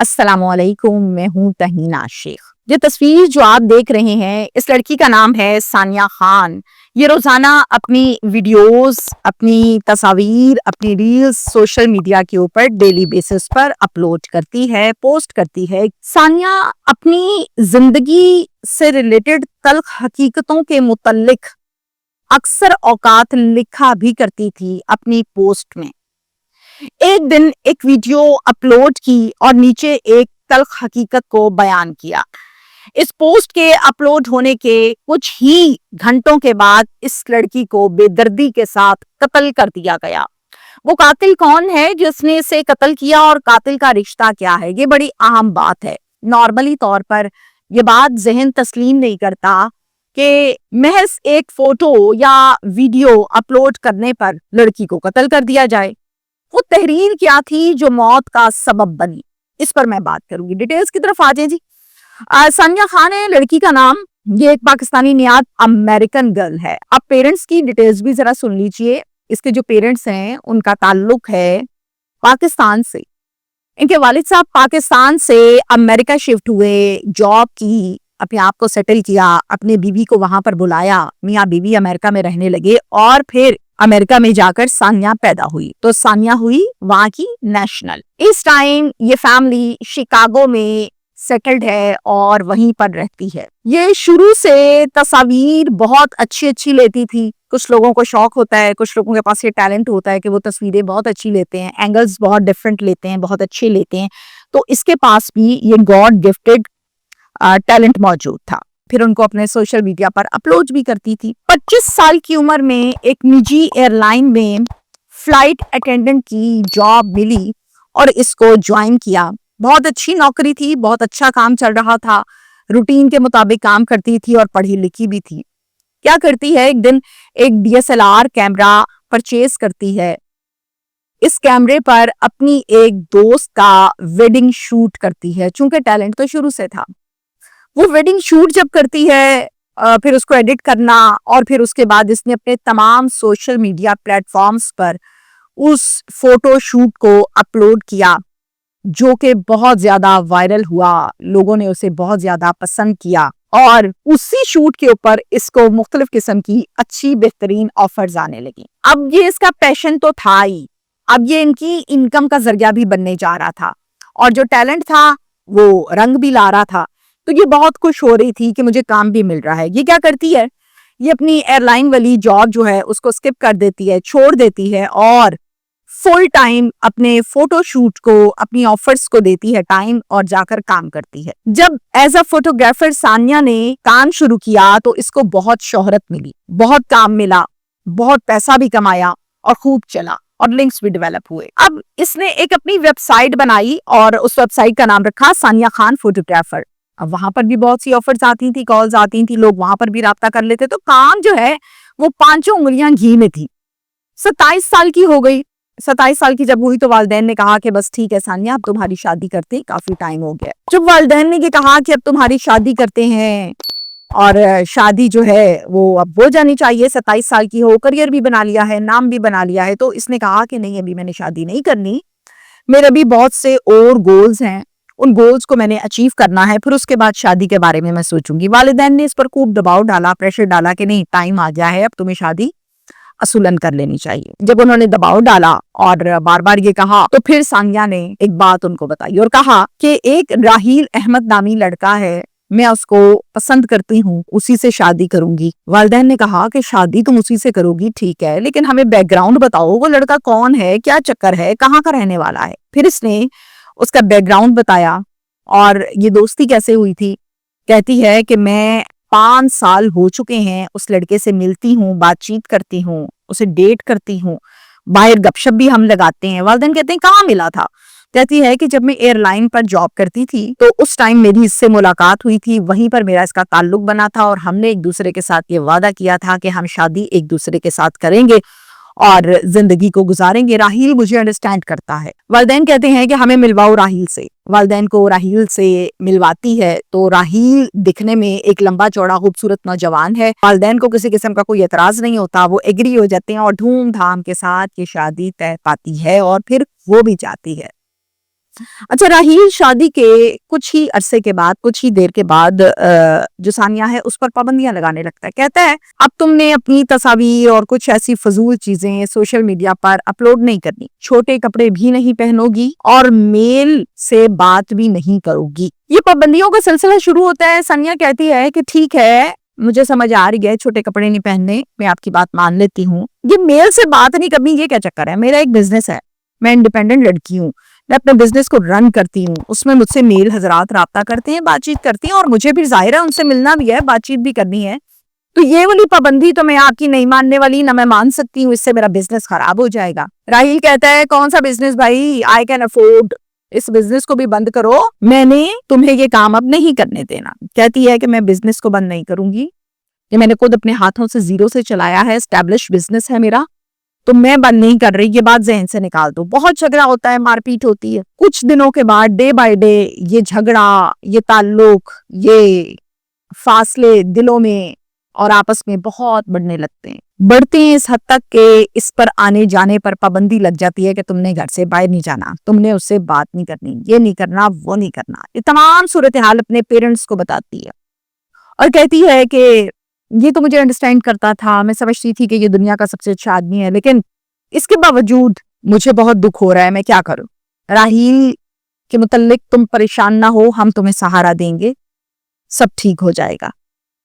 अस्सलामुअलैकुम, मैं हूँ तहीना शेख। ये तस्वीर जो आप देख रहे हैं, इस लड़की का नाम है सानिया खान। ये रोजाना अपनी वीडियोस, अपनी तस्वीर, अपनी रील्स सोशल मीडिया के ऊपर डेली बेसिस पर अपलोड करती है, पोस्ट करती है। सानिया अपनी जिंदगी से रिलेटेड तल्ख हकीकतों के मुतल्लिक अक्सर औकात लिखा भी करती थी अपनी पोस्ट में। एक दिन एक वीडियो अपलोड की और नीचे एक तल्ख हकीकत को बयान किया। इस पोस्ट के अपलोड होने के कुछ ही घंटों के बाद इस लड़की को बेदर्दी के साथ कत्ल कर दिया गया। वो कातिल कौन है जिसने इसे कत्ल किया और कातिल का रिश्ता क्या है, ये बड़ी अहम बात है। नॉर्मली तौर पर यह बात जहन तस्लीम नहीं करता कि महज एक फोटो या वीडियो अपलोड करने पर लड़की को कत्ल कर दिया जाए। वो तहरीर क्या थी जो मौत का सबब बनी, इस पर मैं बात करूंगी। डिटेल्स की तरफ आ जाए जी। सानिया खान है लड़की का नाम। ये एक पाकिस्तानी नियाद अमेरिकन गर्ल है। अब पेरेंट्स की डिटेल्स भी जरा सुन लीजिए। इसके जो पेरेंट्स हैं उनका ताल्लुक है पाकिस्तान से। इनके वालिद साहब पाकिस्तान से अमेरिका शिफ्ट हुए, जॉब की, अपने आप को सेटल किया, अपने बीवी को वहां पर बुलाया, मियाँ बीवी अमेरिका में रहने लगे और फिर अमेरिका में जाकर सानिया पैदा हुई। तो सानिया हुई वहां की नेशनल। इस टाइम ये फैमिली शिकागो में सेटल्ड है और वहीं पर रहती है। ये शुरू से तस्वीर बहुत अच्छी अच्छी लेती थी। कुछ लोगों को शौक होता है, कुछ लोगों के पास ये टैलेंट होता है कि वो तस्वीरें बहुत अच्छी लेते हैं, एंगल्स बहुत डिफरेंट लेते हैं, बहुत अच्छे लेते हैं। तो इसके पास भी ये गॉड गिफ्टेड टैलेंट मौजूद था। फिर उनको अपने सोशल मीडिया पर अपलोड भी करती थी। 25 साल की उम्र में एक निजी एयरलाइन में फ्लाइट अटेंडेंट की जॉब मिली और इसको ज्वाइन किया। बहुत अच्छी नौकरी थी, बहुत अच्छा काम चल रहा था, रूटीन के मुताबिक काम करती थी और पढ़ी लिखी भी थी। क्या करती है, एक दिन एक DSLR कैमरा परचेज करती है। इस कैमरे पर अपनी एक दोस्त का वेडिंग शूट करती है। चूंकि टैलेंट तो शुरू से था, वो वेडिंग शूट जब करती है, फिर उसको एडिट करना और फिर उसके बाद इसने अपने तमाम सोशल मीडिया प्लेटफॉर्म्स पर उस फोटो शूट को अपलोड किया, जो कि बहुत ज्यादा वायरल हुआ। लोगों ने उसे बहुत ज्यादा पसंद किया और उसी शूट के ऊपर इसको मुख्तलिफ किस्म की अच्छी बेहतरीन ऑफर्स आने लगी। अब ये इसका पैशन तो था ही, अब ये इनकी इनकम का जरिया भी बनने जा रहा था और जो टैलेंट था वो रंग भी ला रहा था। तो ये बहुत खुश हो रही थी कि मुझे काम भी मिल रहा है। ये क्या करती है, ये अपनी एयरलाइन वाली जॉब जो है उसको स्किप कर देती है, छोड़ देती है और फुल टाइम अपने फोटो शूट को, अपनी ऑफर्स को देती है टाइम और जाकर काम करती है। जब एज अ फोटोग्राफर सानिया ने काम शुरू किया तो इसको बहुत शोहरत मिली, बहुत काम मिला, बहुत पैसा भी कमाया और खूब चला और लिंक्स भी डेवलप हुए। अब इसने एक अपनी वेबसाइट बनाई और उस वेबसाइट का नाम रखा सानिया खान फोटोग्राफर। अब वहां पर भी बहुत सी ऑफर्स आती थी, कॉल्स आती थी, लोग वहां पर भी राब्ता कर लेते। तो काम जो है वो पांचों उंगलियां घी में थी। 27 साल की हो गई। 27 साल की जब हुई तो वालिदैन ने कहा कि बस ठीक है सानिया, अब तुम्हारी शादी करते हैं, काफी टाइम हो गया। जब वालिदैन ने ये कहा कि अब तुम्हारी शादी करते हैं और शादी जो है वो अब हो जानी चाहिए, 27 साल की हो, करियर भी बना लिया है, नाम भी बना लिया है, तो इसने कहा कि नहीं, अभी मैंने शादी नहीं करनी, मेरे भी बहुत से और गोल्स हैं, उन गोल्स को मैंने अचीव करना है, फिर उसके बाद शादी के बारे में मैं सोचूंगी। वालिदैन ने इस पर खूब दबाव डाला, प्रेशर डाला कि नहीं, टाइम आ गया है, अब तुम्हें शादी असुलन कर लेनी चाहिए। जब उन्होंने दबाव डाला और बार बार ये कहा तो फिर सानिया ने एक बात उनको बताई और कहा कि एक राहील अहमद नामी लड़का है, मैं उसको पसंद करती हूँ, उसी से शादी करूंगी। वालिदैन ने कहा कि शादी तुम उसी से करोगी, ठीक है, लेकिन हमें बैकग्राउंड बताओ, वो लड़का कौन है, क्या चक्कर है, कहाँ का रहने वाला है। फिर इसने उसका बैकग्राउंड बताया और ये दोस्ती कैसे हुई थी। कहती है कि मैं 5 साल हो चुके हैं उस लड़के से मिलती हूँ, बातचीत करती हूँ, उसे डेट करती हूँ, बाहर गपशप भी हम लगाते हैं। वालिदैन कहते हैं कहाँ मिला था। कहती है कि जब मैं एयरलाइन पर जॉब करती थी तो उस टाइम मेरी इससे मुलाकात हुई थी, वहीं पर मेरा इसका ताल्लुक बना था और हमने एक दूसरे के साथ ये वादा किया था कि हम शादी एक दूसरे के साथ करेंगे और जिंदगी को गुजारेंगे। राहील मुझे अंडरस्टैंड करता है। वालिदैन कहते हैं कि हमें मिलवाओ राहील से। वालिदैन को राहील से मिलवाती है तो राहील दिखने में एक लंबा चौड़ा खूबसूरत नौजवान है। वालिदैन को किसी किस्म का कोई एतराज नहीं होता, वो एग्री हो जाते हैं और धूमधाम के साथ ये शादी तय पाती है और फिर वो भी जाती है। अच्छा, राहील शादी के कुछ ही अरसे के बाद, कुछ ही देर के बाद जो सानिया है उस पर पाबंदियां लगाने लगता है। कहता है अब तुमने अपनी तस्वीर और कुछ ऐसी फजूल चीजें सोशल मीडिया पर अपलोड नहीं करनी, छोटे कपड़े भी नहीं पहनोगी और मेल से बात भी नहीं करोगी। ये पाबंदियों का सिलसिला शुरू होता है। सानिया कहती है कि ठीक है, मुझे समझ आ रही है, छोटे कपड़े नहीं पहनने, मैं आपकी बात मान लेती हूँ। ये मेल से बात नहीं करनी, ये क्या चक्कर है? मेरा एक बिजनेस है, मैं इंडिपेंडेंट लड़की हूँ, मैं अपने बिजनेस को रन करती हूँ, उसमें मुझसे मेल हजरात राब्ता करते हैं, बातचीत करती हैं, और मुझे भी जाहिर है उनसे मिलना भी है, बातचीत भी करनी है। तो ये वाली पाबंदी तो मैं आपकी नहीं मानने वाली, ना मैं मान सकती हूँ, इससे मेरा बिजनेस खराब हो जाएगा। राहील कहता है कौन सा बिजनेस भाई, आई कैन अफोर्ड, इस बिजनेस को भी बंद करो, मैंने तुम्हें ये काम अब नहीं करने देना। कहती है कि मैं बिजनेस को बंद नहीं करूंगी, ये मैंने खुद अपने हाथों से जीरो से चलाया है, एस्टैब्लिश बिजनेस है मेरा, तो मैं बंद नहीं कर रही, ये बात जहन से निकाल दो। बहुत झगड़ा होता है, मारपीट होती है। कुछ दिनों के बाद डे बाय डे ये झगड़ा, ये ताल्लुक, ये फासले दिलों में और आपस में बहुत बढ़ने लगते हैं, बढ़ते हैं इस हद तक कि इस पर आने जाने पर पाबंदी लग जाती है कि तुमने घर से बाहर नहीं जाना, तुमने उससे बात नहीं करनी, ये नहीं करना, वो नहीं करना। ये तमाम सूरत हाल अपने पेरेंट्स को बताती है और कहती है कि ये तो मुझे अंडरस्टैंड करता था, मैं समझती थी कि ये दुनिया का सबसे अच्छा आदमी है, लेकिन इसके बावजूद मुझे बहुत दुख हो रहा है, मैं क्या करूं। राहील के मुतल्लिक तुम परेशान ना हो, हम तुम्हें सहारा देंगे, सब ठीक हो जाएगा।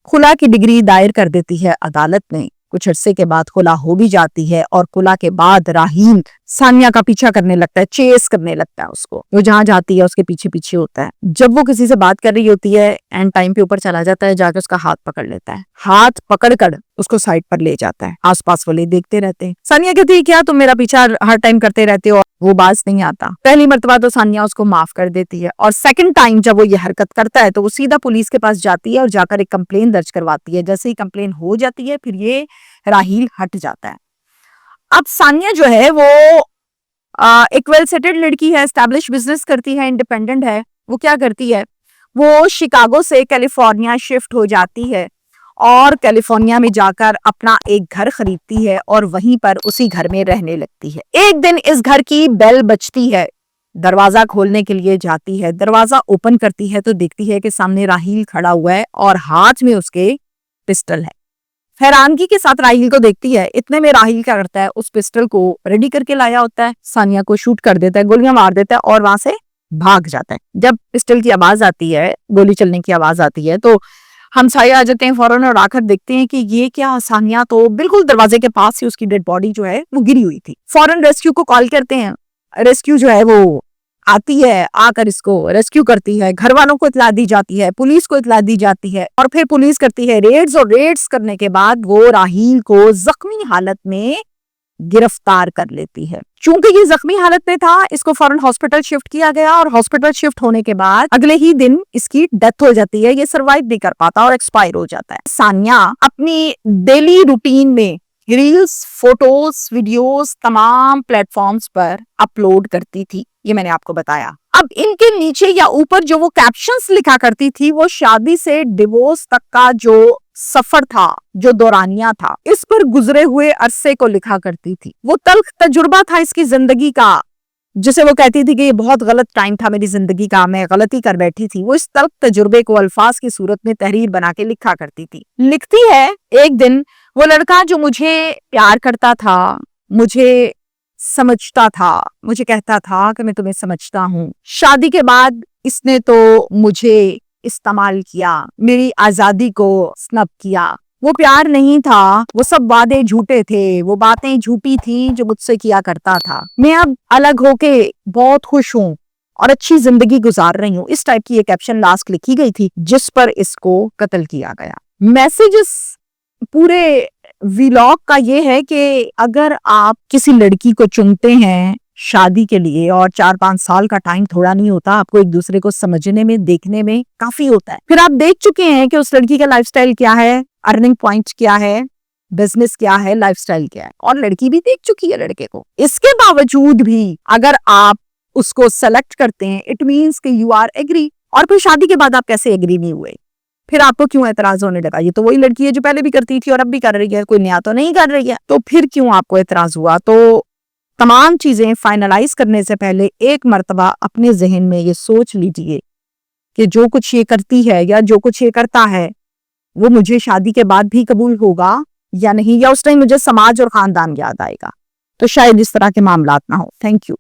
खुला की डिग्री दायर कर देती है अदालत में। कुछ अरसे के बाद खुला हो भी जाती है और खुला के बाद राहील सानिया का पीछा करने लगता है, चेस करने लगता है उसको। वो जहां जाती है उसके पीछे पीछे होता है। जब वो किसी से बात कर रही होती है, एंड टाइम पे ऊपर चला जाता है, जाकर उसका हाथ पकड़ लेता है, हाथ पकड़कर उसको साइड पर ले जाता है। आसपास वाले देखते रहते हैं। सानिया कहती है क्या तुम मेरा पीछा हर टाइम करते रहते हो? वो बाज नहीं आता। पहली मर्तबा तो सानिया उसको माफ कर देती है, और सेकंड टाइम जब वो ये हरकत करता है तो वो सीधा पुलिस के पास जाती है और जाकर एक कंप्लेन दर्ज करवाती है। जैसे ही कंप्लेन हो जाती है फिर ये राहील हट जाता है। अब सानिया जो है वो एक वेल सेटेड लड़की है, एस्टैब्लिश बिजनेस करती है, इंडिपेंडेंट है। वो क्या करती है, वो शिकागो से कैलिफोर्निया शिफ्ट हो जाती है और कैलिफोर्निया में जाकर अपना एक घर खरीदती है और वहीं पर उसी घर में रहने लगती है। एक दिन इस घर की बेल बजती है, दरवाजा खोलने के लिए जाती है, दरवाजा ओपन करती है तो देखती है कि सामने राहील खड़ा हुआ है और हाथ में उसके पिस्टल है। हैरानगी के साथ राहील को देखती है। इतने में राहील क्या करता है, उस पिस्टल को रेडी करके लाया होता है, सानिया को शूट कर देता है, गोलियां मार देता है और वहां से भाग जाता है। जब पिस्टल की आवाज आती है, गोली चलने की आवाज आती है, तो हम सारे आ जाते हैं फौरन और आकर देखते हैं कि ये क्या, सानिया तो बिल्कुल दरवाजे के पास ही उसकी डेड बॉडी जो है वो गिरी हुई थी। फौरन रेस्क्यू को कॉल करते हैं। रेस्क्यू जो है वो आती है, आकर इसको रेस्क्यू करती है। घर वालों को इतला दी जाती है, पुलिस को इतला दी जाती है और फिर पुलिस करती है रेड्स, और रेड्स करने के बाद वो राहील को जख्मी हालत में गिरफ्तार कर लेती है। चूंकि ये जख्मी हालत में था, इसको फौरन हॉस्पिटल शिफ्ट किया गया और हॉस्पिटल शिफ्ट होने के बाद अगले ही दिन इसकी डेथ हो जाती है। ये सर्वाइव नहीं कर पाता और एक्सपायर हो जाता है। सानिया अपनी डेली रूटीन में रील्स, फोटोज, वीडियोस तमाम प्लेटफॉर्म्स पर अपलोड करती थी, ये मैंने आपको बताया। अब इनके नीचे या ऊपर जो वो कैप्शंस लिखा करती थी, वो शादी से डिवोर्स तक का जो सफर था, जो दौरानिया था, इस पर गुजरे हुए अरसे को लिखा करती थी। वो तल्ख तजुर्बा था इसकी जिंदगी का, जिसे वो कहती थी कि ये बहुत गलत टाइम था मेरी जिंदगी का, मैं गलती कर बैठी थी। वो इस तल्ख तजुर्बे को अल्फाज की सूरत में तहरीर बना के लिखा करती थी। लिखती है एक दिन वो लड़का जो मुझे प्यार करता था, मुझे समझता था, मुझे कहता था कि मैं तुम्हें समझता हूँ, शादी के बाद इसने तो मुझे इस्तेमाल किया, मेरी आजादी को स्नब किया। वो प्यार नहीं था, वो सब वादे झूठे थे, वो बातें झूठी थी जो मुझसे किया करता था। मैं अब अलग होके बहुत खुश हूँ और अच्छी जिंदगी गुजार रही हूँ। इस टाइप की ये कैप्शन लास्ट लिखी गई थी, जिस पर इसको कत्ल किया गया। मैसेजेस पूरे व्लॉग का ये है कि अगर आप किसी लड़की को चुनते हैं शादी के लिए और 4-5 साल का टाइम थोड़ा नहीं होता, आपको एक दूसरे को समझने में, देखने में काफी होता है। फिर आप देख चुके हैं कि उस लड़की का लाइफस्टाइल क्या है, अर्निंग पॉइंट क्या है, बिजनेस क्या है, लाइफस्टाइल क्या है, और लड़की भी देख चुकी है लड़के को। इसके बावजूद भी अगर आप उसको सेलेक्ट करते हैं, इट मीन्स कि यू आर एग्री। और फिर शादी के बाद आप कैसे एग्री नहीं हुए, फिर आपको क्यों एतराज होने लगा? ये तो वही लड़की है जो पहले भी करती थी और अब भी कर रही है, कोई नया तो नहीं कर रही है, तो फिर क्यों आपको एतराज हुआ? तो तमाम चीजें फाइनलाइज करने से पहले एक मर्तबा अपने जहन में ये सोच लीजिए कि जो कुछ ये करती है या जो कुछ ये करता है वो मुझे शादी के बाद भी कबूल होगा या नहीं, या उस टाइम मुझे समाज और खानदान याद आएगा। तो शायद इस तरह के मामलात ना हो। Thank you.